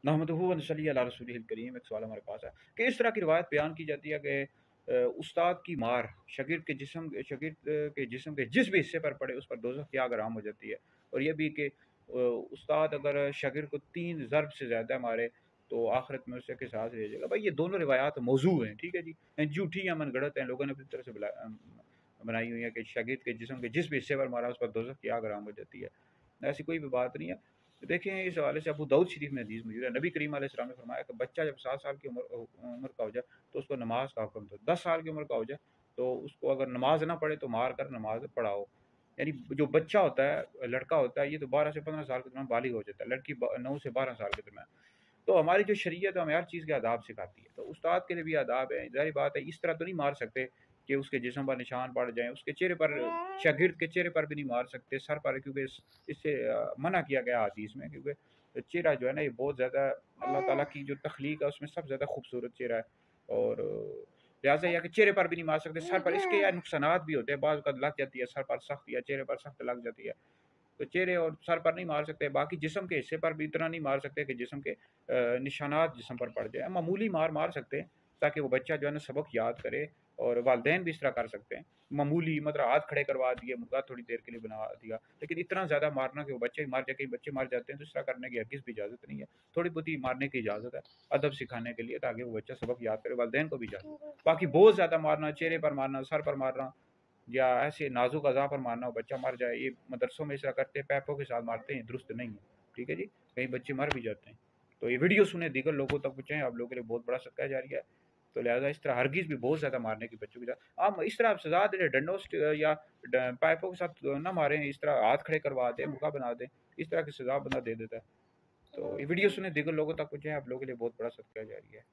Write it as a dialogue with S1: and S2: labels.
S1: नहमदुहु व नसल्ली अला रसूलिहिल करीम। एक सवाल हमारे पास है कि इस तरह की रिवायत बयान की जाती है कि उस्ताद की मार शागिर्द के जिस्म के जिस भी हिस्से पर पड़े उस पर दोज़ख की आग हराम हो जाती है। और ये भी कि उस्ताद अगर शागिर्द को 3 ज़रब से ज़्यादा मारे तो आखिरत में उससे किसास ले जाएगा। भाई ये दोनों रिवायात मौजू हैं, ठीक है जी, झूठी या मनगढ़ंत हैं, लोगों ने अपनी तरफ से बनाई हुई है कि शागिर्द के जिस्म के जिस भी हिस्से पर मारा उस पर दोज़ख की आग हराम हो जाती है। ऐसी कोई भी बात नहीं है। देखें, इस हवाले से अबू दाऊद शरीफ में हदीस मौजूद है, नबी करीम अलैहिस्सलाम ने फरमाया कि बच्चा जब 7 साल की उम्र का हो जाए तो उसको नमाज का हुक्म दो। 10 साल की उम्र का हो जाए तो उसको अगर नमाज ना पढ़े तो मार कर नमाज पढ़ाओ। यानी जो बच्चा होता है, लड़का होता है, ये तो 12 से 15 साल के दरमियान बालिग हो जाता है, लड़की 9 से 12 साल के दरमियान। तो हमारी जो शरीयत है हमें हर चीज़ के आदाब सिखाती है, तो उस्ताद के लिए भी आदाब है। ज़ाहिर बात है, इस तरह तो नहीं मार सकते कि उसके जिस्म पर निशान पड़ जाएँ, उसके चेहरे पर, शागिर्द के चेहरे पर भी नहीं मार सकते, सर पर, क्योंकि इससे मना किया गया हदीस में, क्योंकि चेहरा जो है ना ये बहुत ज़्यादा अल्लाह ताला की जो तख्लीक है उसमें सबसे ज़्यादा खूबसूरत चेहरा है। और लिहाजा यह कि चेहरे पर भी नहीं मार सकते, सर पर इसके या नुकसानात भी होते हैं, बाज़ औक़ात लग जाती है सर पर सख्त या चेहरे पर सख्त लग जाती है। तो चेहरे और सर पर नहीं मार सकते, बाकी जिस्म के हिस्से पर भी इतना नहीं मार सकते कि जिस्म के निशानात जिस्म पर पड़ जाए। मामूली मार मार सकते हैं ताकि वो बच्चा जो है ना सबक याद करे, और वालिदैन भी इस तरह कर सकते हैं। मामूली मतलब हाथ खड़े करवा दिए, मुर्गा थोड़ी देर के लिए बना दिया, लेकिन इतना ज़्यादा मारना कि वो बच्चे ही मार जाए, कई बच्चे मार जाते हैं, तो इस तरह करने की हरगिज़ भी इजाज़त नहीं है। थोड़ी बहुत ही मारने की इजाज़त है, अदब सिखाने के लिए, ताकि वो बच्चा सबक याद करे, वालिदैन को भी इजाज़त है। बाकी बहुत ज़्यादा मारना, चेहरे पर मारना, सर पर मारना या ऐसे नाजुक अज़ा पर मारना, हो बच्चा मर जाए, ये मदरसों में ऐसा करते हैं, पैपों के साथ मारते हैं, दुरुस्त नहीं है। ठीक है जी, कई बच्चे मर भी जाते हैं। तो ये वीडियो सुने, दीगर लोगों तक पहुँचाएँ, आप लोगों के लिए बहुत बड़ा सदका जारिया है। तो लिहाजा इस तरह हरगिज़ भी बहुत ज़्यादा मारने की बच्चों के साथ आप इस तरह आप सज़ा दे, डंडों से या पाइपों के साथ ना मारें, इस तरह हाथ खड़े करवा दें, मुका बना दें, इस तरह की सज़ा बंदा दे देता है। तो ये वीडियो सुने, दीगर लोगों तक पहुँचाएँ, आप लोगों के लिए बहुत बड़ा सदका जारिया है।